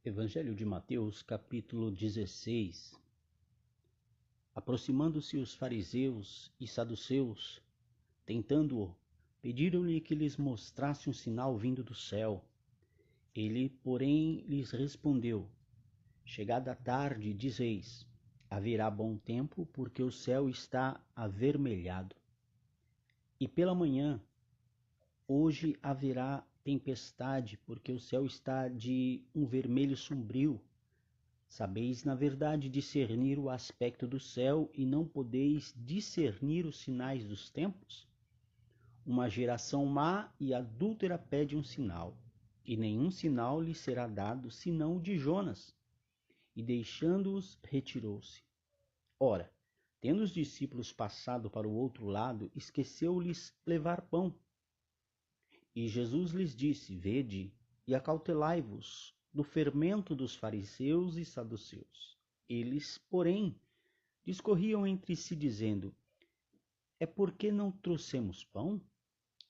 Evangelho de Mateus, capítulo 16. Aproximando-se os fariseus e saduceus, tentando-o, pediram-lhe que lhes mostrasse um sinal vindo do céu. Ele, porém, lhes respondeu: Chegada a tarde, dizeis: haverá bom tempo, porque o céu está avermelhado. E pela manhã, hoje haverá tempestade, porque o céu está de um vermelho sombrio. Sabeis, na verdade, discernir o aspecto do céu e não podeis discernir os sinais dos tempos? Uma geração má e adúltera pede um sinal, e nenhum sinal lhe será dado, senão o de Jonas. E deixando-os, retirou-se. Ora, tendo os discípulos passado para o outro lado, esqueceu-lhes levar pão. E Jesus lhes disse: Vede e acautelai-vos do fermento dos fariseus e saduceus. Eles, porém, discorriam entre si, dizendo: É porque não trouxemos pão?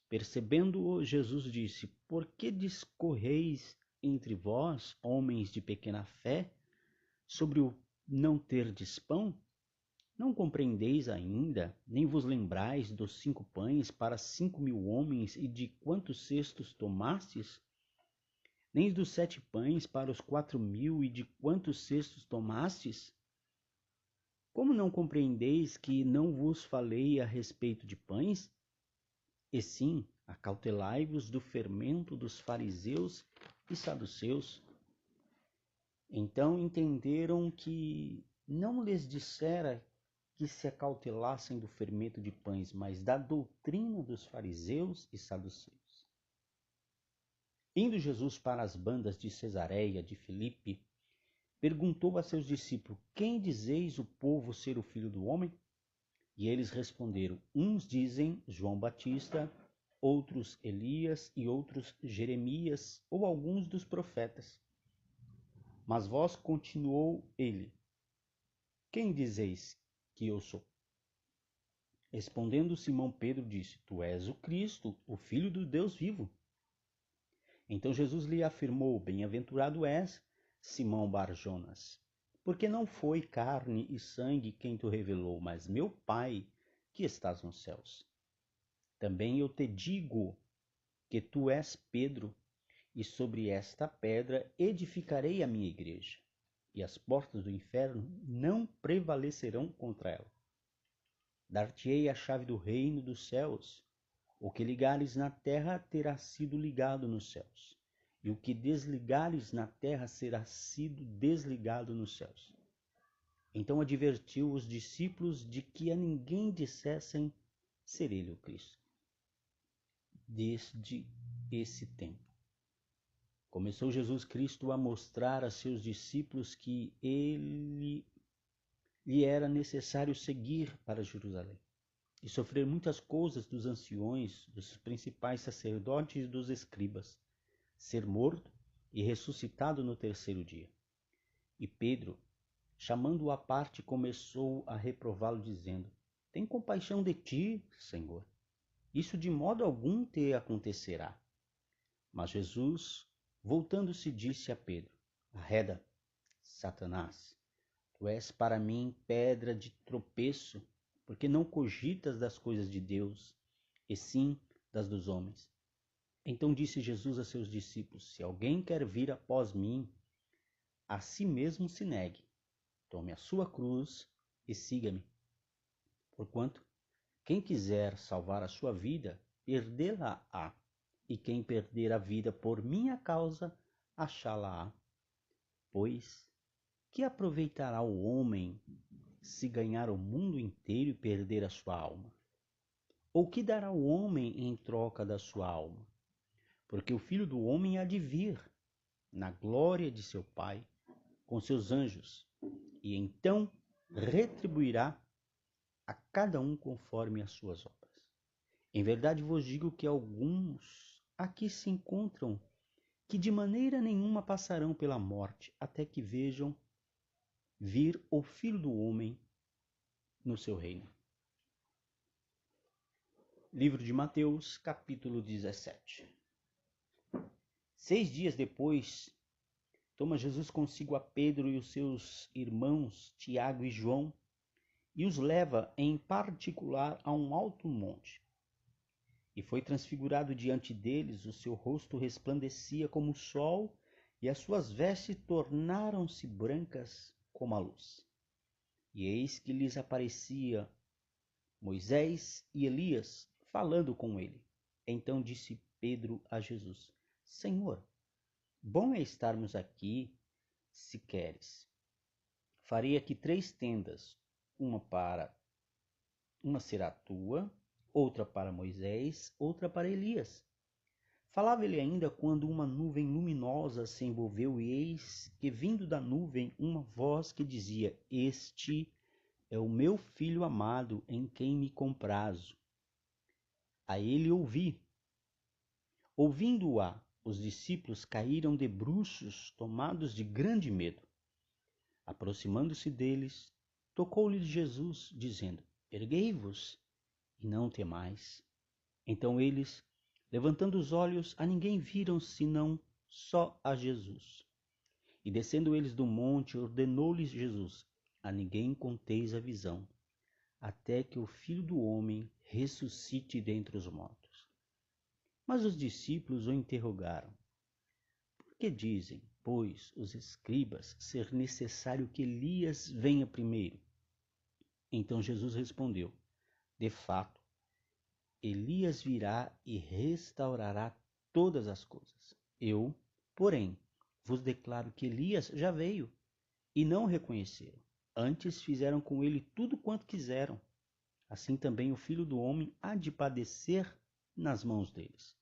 Percebendo-o, Jesus disse: Por que discorreis entre vós, homens de pequena fé, sobre o não terdes pão? Não compreendeis ainda, nem vos lembrais dos 5 pães para 5.000 homens e de quantos cestos tomastes? Nem dos 7 pães para os 4.000 e de quantos cestos tomastes? Como não compreendeis que não vos falei a respeito de pães? E sim, acautelai-vos do fermento dos fariseus e saduceus. Então entenderam que não lhes dissera que se acautelassem do fermento de pães, mas da doutrina dos fariseus e saduceus. Indo Jesus para as bandas de Cesareia de Filipe, perguntou a seus discípulos: Quem dizeis o povo ser o Filho do Homem? E eles responderam: Uns dizem João Batista, outros Elias e outros Jeremias ou alguns dos profetas. Mas vós, continuou ele, quem dizeis que eu sou? Respondendo Simão Pedro disse: Tu és o Cristo, o Filho do Deus vivo. Então Jesus lhe afirmou: Bem-aventurado és, Simão Bar-Jonas, porque não foi carne e sangue quem te revelou, mas meu Pai que estás nos céus. Também eu te digo que tu és Pedro, e sobre esta pedra edificarei a minha igreja, e as portas do inferno não prevalecerão contra ela. Dar-te-ei a chave do reino dos céus. O que ligares na terra terá sido ligado nos céus, e o que desligares na terra será sido desligado nos céus. Então advertiu os discípulos de que a ninguém dissessem ser ele o Cristo. Desde esse tempo, começou Jesus Cristo a mostrar a seus discípulos que lhe era necessário seguir para Jerusalém e sofrer muitas coisas dos anciões, dos principais sacerdotes e dos escribas, ser morto e ressuscitado no terceiro dia. E Pedro, chamando-o à parte, começou a reprová-lo, dizendo: Tem compaixão de ti, Senhor. Isso de modo algum te acontecerá. Mas Jesus, voltando-se, disse a Pedro: Arreda, Satanás, tu és para mim pedra de tropeço, porque não cogitas das coisas de Deus, e sim das dos homens. Então disse Jesus a seus discípulos: Se alguém quer vir após mim, a si mesmo se negue, tome a sua cruz e siga-me. Porquanto, quem quiser salvar a sua vida, perdê-la-á, e quem perder a vida por minha causa, achá-la-á. Pois, que aproveitará o homem se ganhar o mundo inteiro e perder a sua alma? Ou que dará o homem em troca da sua alma? Porque o Filho do Homem há de vir, na glória de seu Pai, com seus anjos, e então retribuirá a cada um conforme as suas obras. Em verdade vos digo que alguns aqui se encontram que de maneira nenhuma passarão pela morte, até que vejam vir o Filho do Homem no seu reino. Livro de Mateus, capítulo 17. 6 dias depois toma Jesus consigo a Pedro e os seus irmãos, Tiago e João, e os leva em particular a um alto monte. E foi transfigurado diante deles, o seu rosto resplandecia como o sol, e as suas vestes tornaram-se brancas como a luz. E eis que lhes aparecia Moisés e Elias falando com ele. Então disse Pedro a Jesus: Senhor, bom é estarmos aqui, se queres. Farei aqui 3 tendas, uma será tua, outra para Moisés, outra para Elias. Falava ele ainda quando uma nuvem luminosa se envolveu, e eis que, vindo da nuvem, uma voz que dizia: Este é o meu filho amado, em quem me comprazo. A ele ouvi. Ouvindo-a, os discípulos caíram de bruços, tomados de grande medo. Aproximando-se deles, tocou-lhes Jesus, dizendo: Erguei-vos e não temais. Então eles, levantando os olhos, a ninguém viram senão só a Jesus. E descendo eles do monte, ordenou-lhes Jesus: A ninguém conteis a visão, até que o Filho do Homem ressuscite dentre os mortos. Mas os discípulos o interrogaram: Por que dizem, pois, os escribas ser necessário que Elias venha primeiro? Então Jesus respondeu: De fato, Elias virá e restaurará todas as coisas. Eu, porém, vos declaro que Elias já veio e não o reconheceram. Antes fizeram com ele tudo quanto quiseram. Assim também o Filho do Homem há de padecer nas mãos deles.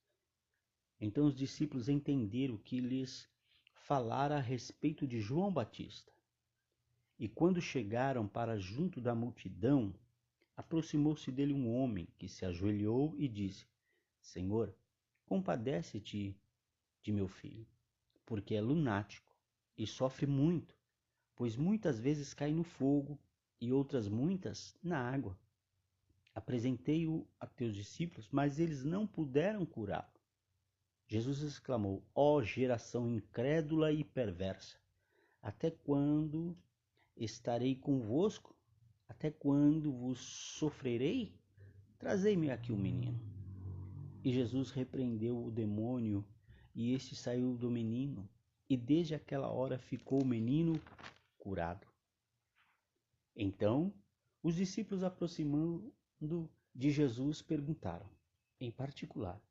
Então os discípulos entenderam que lhes falara a respeito de João Batista. E quando chegaram para junto da multidão, aproximou-se dele um homem que se ajoelhou e disse: Senhor, compadece-te de meu filho, porque é lunático e sofre muito, pois muitas vezes cai no fogo e outras muitas na água. Apresentei-o a teus discípulos, mas eles não puderam curá-lo. Jesus exclamou: Ó geração incrédula e perversa, até quando estarei convosco? Até quando vos sofrerei? Trazei-me aqui o menino. E Jesus repreendeu o demônio, e este saiu do menino, e desde aquela hora ficou o menino curado. Então, os discípulos, aproximando de Jesus, perguntaram, em particular: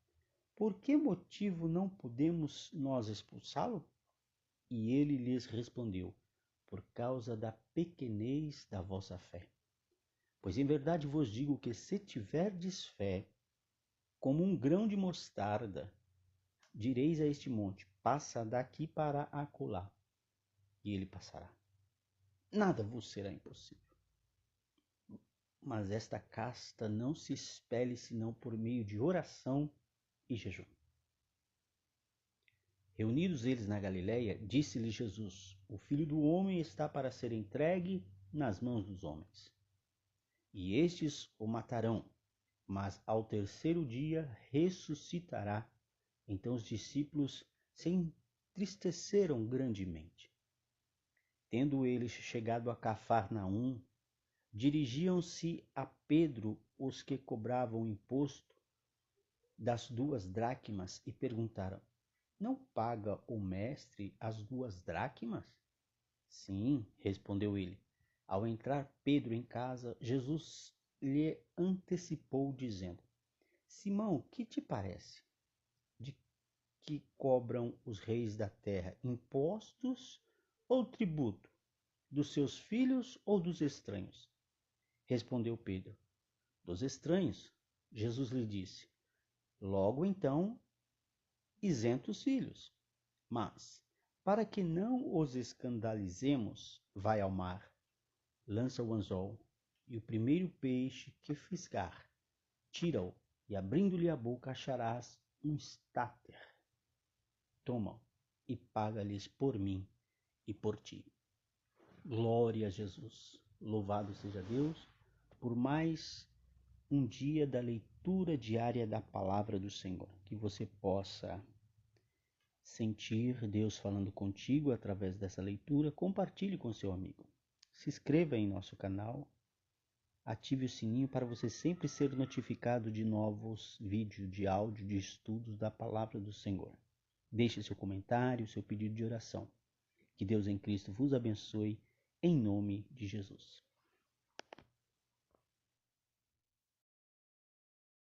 Por que motivo não podemos nós expulsá-lo? E ele lhes respondeu: Por causa da pequenez da vossa fé. Pois em verdade vos digo que, se tiverdes fé, como um grão de mostarda, direis a este monte: Passa daqui para acolá, e ele passará. Nada vos será impossível. Mas esta casta não se expele senão por meio de oração e jejum. Reunidos eles na Galileia, disse-lhe Jesus: O Filho do Homem está para ser entregue nas mãos dos homens. E estes o matarão, mas ao terceiro dia ressuscitará. Então os discípulos se entristeceram grandemente. Tendo eles chegado a Cafarnaum, dirigiam-se a Pedro os que cobravam o imposto das 2 dracmas e perguntaram: Não paga o mestre as 2 dracmas? Sim, respondeu ele. Ao entrar Pedro em casa, Jesus lhe antecipou, dizendo: Simão, que te parece? De que cobram os reis da terra impostos ou tributo? Dos seus filhos ou dos estranhos? Respondeu Pedro: Dos estranhos. Jesus lhe disse: Logo então, isenta os filhos. Mas, para que não os escandalizemos, vai ao mar, lança o anzol, e o primeiro peixe que fisgar, tira-o, e abrindo-lhe a boca acharás um estáter. Toma-o e paga-lhes por mim e por ti. Glória a Jesus. Louvado seja Deus por mais um dia da leitura diária da palavra do Senhor. Que você possa sentir Deus falando contigo através dessa leitura, compartilhe com seu amigo. Se inscreva em nosso canal, ative o sininho para você sempre ser notificado de novos vídeos de áudio de estudos da Palavra do Senhor. Deixe seu comentário, seu pedido de oração. Que Deus em Cristo vos abençoe, em nome de Jesus.